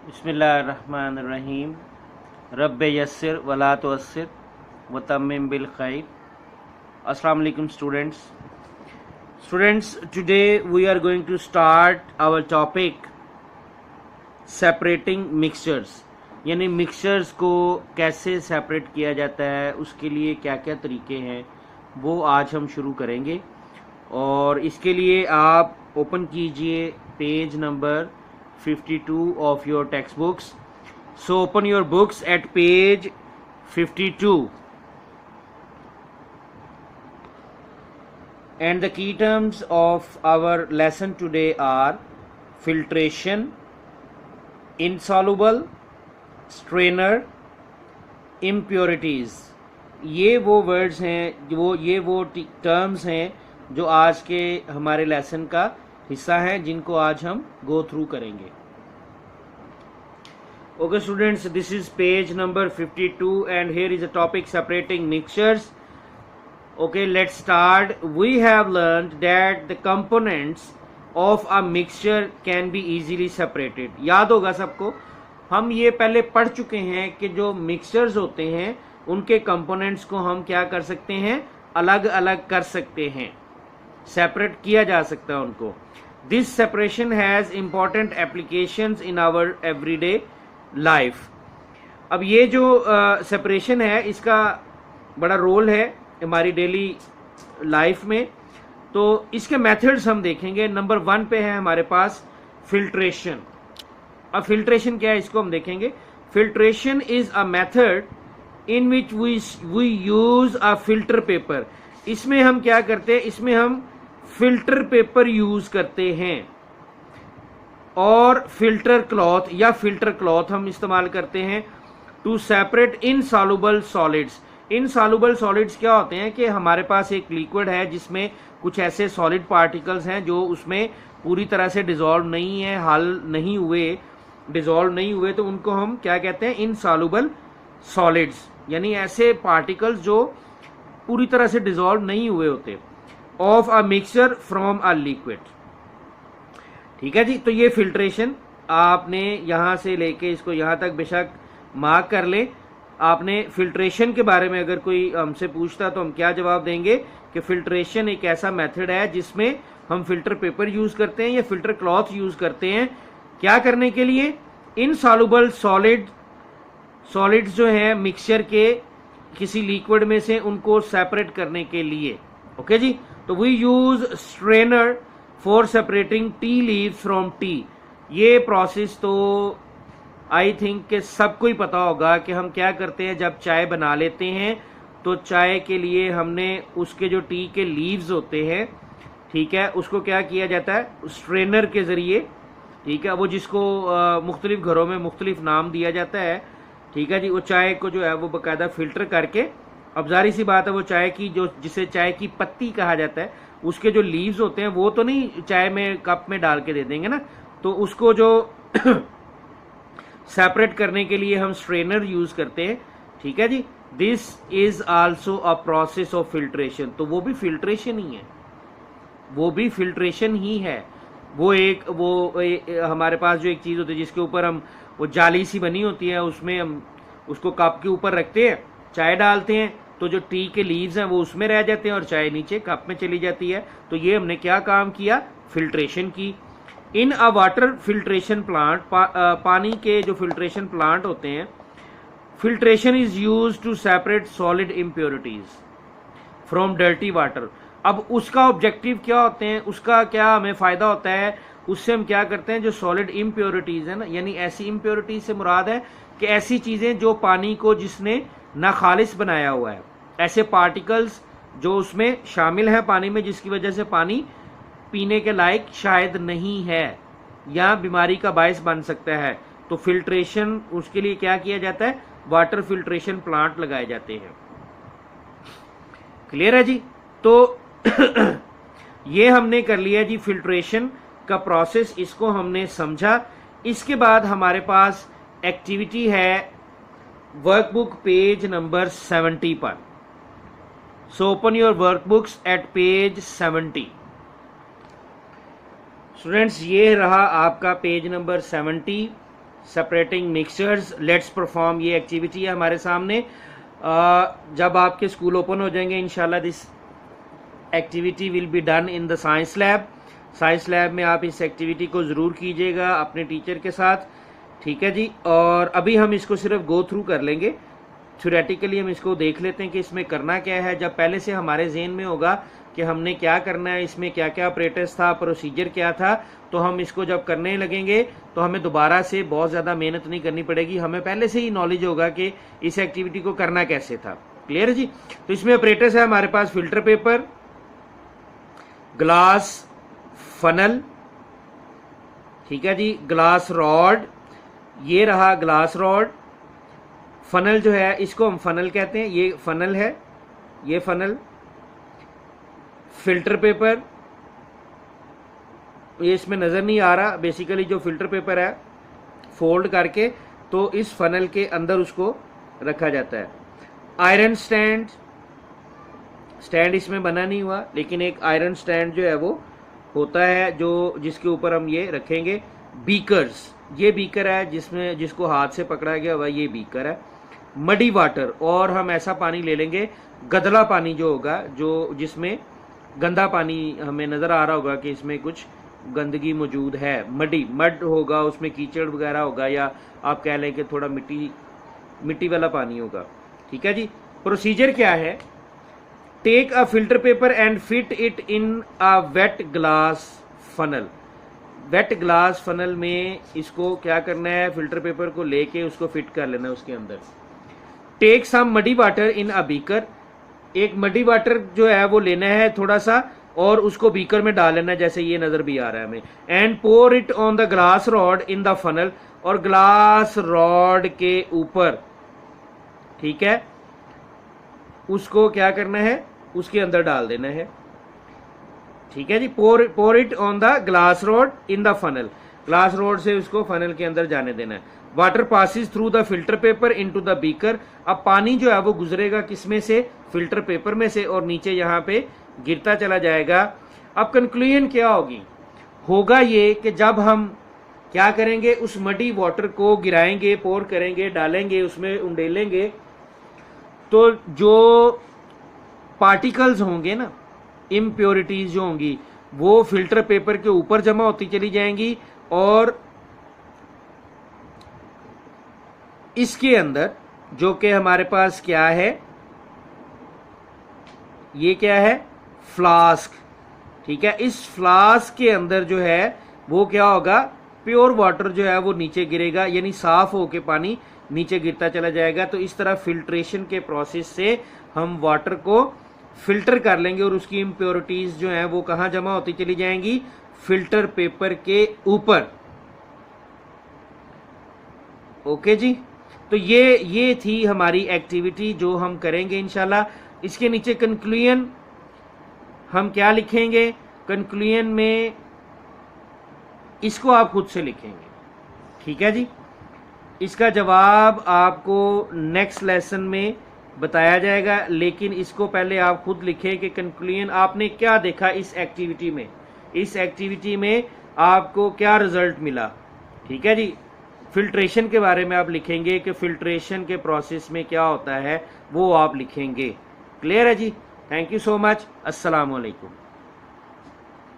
बिस्मिल्लाहिर्रहमानिर्रहीम। रब्बे यस्सिर वला तुअस्सिर व तम्मिम बिल खैर। अस्सलाम वालेकुम students, today we are going to start our topic separating mixtures, यानी मिक्सचर्स को कैसे सेपरेट किया जाता है, उसके लिए क्या क्या तरीके हैं वो आज हम शुरू करेंगे। और इसके लिए आप ओपन कीजिए page number 52 of your textbooks. So open your books at page 52. And the key terms of our lesson today are filtration, insoluble, strainer, impurities. ये वो वर्ड्स हैं, ये वो टर्म्स हैं जो आज के हमारे लेसन का हिस्सा है, जिनको आज हम गो थ्रू करेंगे। Okay students, this is page number 52 and here is a topic separating mixtures. Okay, let's start. We have learned that the components of a mixture can be easily separated. याद होगा सबको, हम ये पहले पढ़ चुके हैं कि जो मिक्सचर्स होते हैं उनके कंपोनेंट्स को हम क्या कर सकते हैं, अलग अलग कर सकते हैं, सेपरेट किया जा सकता है उनको। This separation has important applications in our everyday life. अब ये जो सेपरेशन है इसका बड़ा रोल है हमारी डेली लाइफ में। तो इसके मेथड्स हम देखेंगे। नंबर 1 पे है हमारे पास फिल्ट्रेशन। अब फिल्ट्रेशन क्या है इसको हम देखेंगे। Filtration is a method in which we use a filter paper. इसमें हम क्या करते हैं, इसमें हम फिल्टर पेपर यूज करते हैं और फिल्टर क्लॉथ या फिल्टर क्लॉथ हम इस्तेमाल करते हैं to separate insoluble solids. Insoluble solids क्या होते हैं कि हमारे पास एक लिक्विड है जिसमें कुछ ऐसे सॉलिड पार्टिकल्स हैं जो उसमें पूरी तरह से डिसॉल्व नहीं है, हल नहीं हुए, डिसॉल्व नहीं हुए, तो उनको हम क्या कहते हैं, इनसॉल्युबल सॉलिड्स, यानी ऐसे पार्टिकल्स जो पूरी तरह से डिसॉल्व नहीं हुए होते of a mixture from a liquid. ठीक है जी। तो ये फिल्ट्रेशन आपने यहां से लेके इसको यहां तक बेशक मार्क कर ले। आपने फिल्ट्रेशन के बारे में अगर कोई हमसे पूछता तो हम क्या जवाब देंगे कि फिल्ट्रेशन एक ऐसा मेथड है जिसमें हम फिल्टर पेपर यूज करते हैं या फिल्टर क्लॉथ यूज करते हैं। क्या करने के लिए, इनसॉल्युबल सॉलिड्स जो है मिक्सचर के किसी लिक्विड में से उनको सेपरेट करने के लिए। ओके जी। तो we use strainer for separating tea leaves from tea. ये प्रोसेस तो आई थिंक कि सबको ही पता होगा कि हम क्या करते हैं जब चाय बना लेते हैं तो चाय के लिए हमने उसके जो टी के लीव्स होते हैं, ठीक है, उसको क्या किया जाता है, स्ट्रेनर के जरिए, ठीक है, वो जिसको मुख्तलिफ घरों में मुख्तलिफ नाम दिया जाता है, ठीक है जी। वो चाय को जो है वो बाकायदा फिल्टर करके, अब जारी सी बात है वो चाय की जो जिसे चाय की पत्ती कहा जाता है उसके जो लीव्स होते हैं वो तो नहीं चाय में कप में डाल के दे देंगे ना, तो उसको जो सेपरेट करने के लिए हम स्ट्रेनर यूज करते हैं। ठीक है जी। This is also a process of filtration. तो वो भी फिल्ट्रेशन ही है, वो भी फिल्ट्रेशन ही है। हमारे पास जो एक चीज होती है जिसके ऊपर हम वो जाली सी बनी होती है, उसमें हम उसको कप के ऊपर रखते हैं, चाय डालते हैं, तो जो टी के लीव्स हैं वो उसमें रह जाते हैं और चाय नीचे कप में चली जाती है। तो ये हमने क्या काम किया, फिल्ट्रेशन की। In a water filtration plant, पानी के जो फिल्ट्रेशन प्लांट होते हैं, filtration is use to separate solid impurities from dirty water. अब उसका ऑब्जेक्टिव क्या होते हैं, उसका क्या हमें फायदा होता है, उससे हम क्या करते हैं, जो सॉलिड इम्प्योरिटीज है ना, यानी ऐसी इम्प्योरिटीज से मुराद है कि ऐसी चीजें जो पानी को जिसने नाखालिस बनाया हुआ है, ऐसे पार्टिकल्स जो उसमें शामिल हैं पानी में जिसकी वजह से पानी पीने के लायक शायद नहीं है या बीमारी का बायस बन सकता है। तो फिल्ट्रेशन, उसके लिए क्या किया जाता है, वाटर फिल्ट्रेशन प्लांट लगाए जाते हैं। क्लियर है जी। तो ये हमने कर लिया जी फिल्ट्रेशन का प्रोसेस, इसको हमने समझा। इसके बाद हमारे पास एक्टिविटी है वर्कबुक पेज नंबर 70 पर। So open your workbooks at page 70। Students, ये रहा आपका page number 70 separating mixtures. Let's perform, ये एक्टिविटी है हमारे सामने। जब आपके स्कूल ओपन हो जाएंगे इंशाल्लाह this activity will be done in the science lab. Science lab में आप इस एक्टिविटी को ज़रूर कीजिएगा अपने टीचर के साथ, ठीक है जी। और अभी हम इसको सिर्फ गो थ्रू कर लेंगे, थ्योरेटिकली हम इसको देख लेते हैं कि इसमें करना क्या है। जब पहले से हमारे ज़हन में होगा कि हमने क्या करना है, इसमें क्या क्या ऑपरेटर्स था, प्रोसीजर क्या था, तो हम इसको जब करने लगेंगे तो हमें दोबारा से बहुत ज़्यादा मेहनत नहीं करनी पड़ेगी, हमें पहले से ही नॉलेज होगा कि इस एक्टिविटी को करना कैसे था। क्लियर है जी। तो इसमें ऑपरेटर्स है हमारे pass filter paper, glass funnel, ठीक है जी, ग्लास रॉड, ये रहा ग्लास रॉड। फनल जो है इसको हम फनल कहते हैं, ये फनल है, ये फनल। फिल्टर पेपर, ये इसमें नज़र नहीं आ रहा, बेसिकली जो फिल्टर पेपर है फोल्ड करके तो इस फनल के अंदर उसको रखा जाता है। आयरन स्टैंड, स्टैंड इसमें बना नहीं हुआ लेकिन एक आयरन स्टैंड जो है वो होता है जो जिसके ऊपर हम ये रखेंगे। बीकर्स, ये बीकर है जिसमें जिसको हाथ से पकड़ा गया हुआ, ये बीकर है। मडी वाटर, और हम ऐसा पानी ले लेंगे गदला पानी जो होगा, जो जिसमें गंदा पानी हमें नज़र आ रहा होगा कि इसमें कुछ गंदगी मौजूद है। मडी, मड होगा, उसमें कीचड़ वगैरह होगा, या आप कह लें कि थोड़ा मिट्टी वाला पानी होगा, ठीक है जी। प्रोसीजर क्या है, take a filter paper and fit it in a wet glass funnel. Wet glass funnel में इसको क्या करना है, फिल्टर पेपर को लेके उसको फिट कर लेना है उसके अंदर। Take some muddy water in a beaker, एक मडी वाटर जो है वो लेना है थोड़ा सा और उसको बीकर में डाल लेना है, जैसे ये नजर भी आ रहा है हमें। And pour it on the glass rod in the funnel, और ग्लास रॉड के ऊपर, ठीक है, उसको क्या करना है, उसके अंदर डाल देना है, ठीक है जी। Pour it on the glass rod in the funnel, glass rod से उसको फनल के अंदर जाने देना है। Water passes through the filter paper into the beaker, अब पानी जो है वो गुजरेगा किसमें से, फिल्टर पेपर में से, और नीचे यहाँ पे गिरता चला जाएगा। अब कंक्लूजन क्या होगा ये कि जब हम क्या करेंगे, उस मडी वाटर को गिराएंगे, पोर करेंगे, डालेंगे, उसमें उंडेलेंगे, तो जो पार्टिकल्स होंगे ना, इम्प्योरिटीज जो होंगी, वो फिल्टर पेपर के ऊपर जमा होती चली जाएंगी, और इसके अंदर जो कि हमारे पास क्या है, ये क्या है, फ्लास्क, ठीक है। इस फ्लास्क के अंदर जो है वो क्या होगा, प्योर वाटर जो है वो नीचे गिरेगा, यानी साफ होके पानी नीचे गिरता चला जाएगा। तो इस तरह फिल्ट्रेशन के प्रोसेस से हम वाटर को फिल्टर कर लेंगे और उसकी इम्प्योरिटीज जो है वो कहाँ जमा होती चली जाएंगी, फिल्टर पेपर के ऊपर। ओके जी। तो ये थी हमारी एक्टिविटी जो हम करेंगे इंशाल्लाह। इसके नीचे कंक्लूजन हम क्या लिखेंगे, कंक्लूजन में इसको आप खुद से लिखेंगे, ठीक है जी। इसका जवाब आपको नेक्स्ट लेसन में बताया जाएगा, लेकिन इसको पहले आप खुद लिखें कि कंक्लूजन आपने क्या देखा इस एक्टिविटी में, इस एक्टिविटी में आपको क्या रिजल्ट मिला, ठीक है जी। फिल्ट्रेशन के बारे में आप लिखेंगे कि फिल्ट्रेशन के प्रोसेस में क्या होता है वो आप लिखेंगे। क्लियर है जी। Thank you so much. अस्सलाम वालेकुम।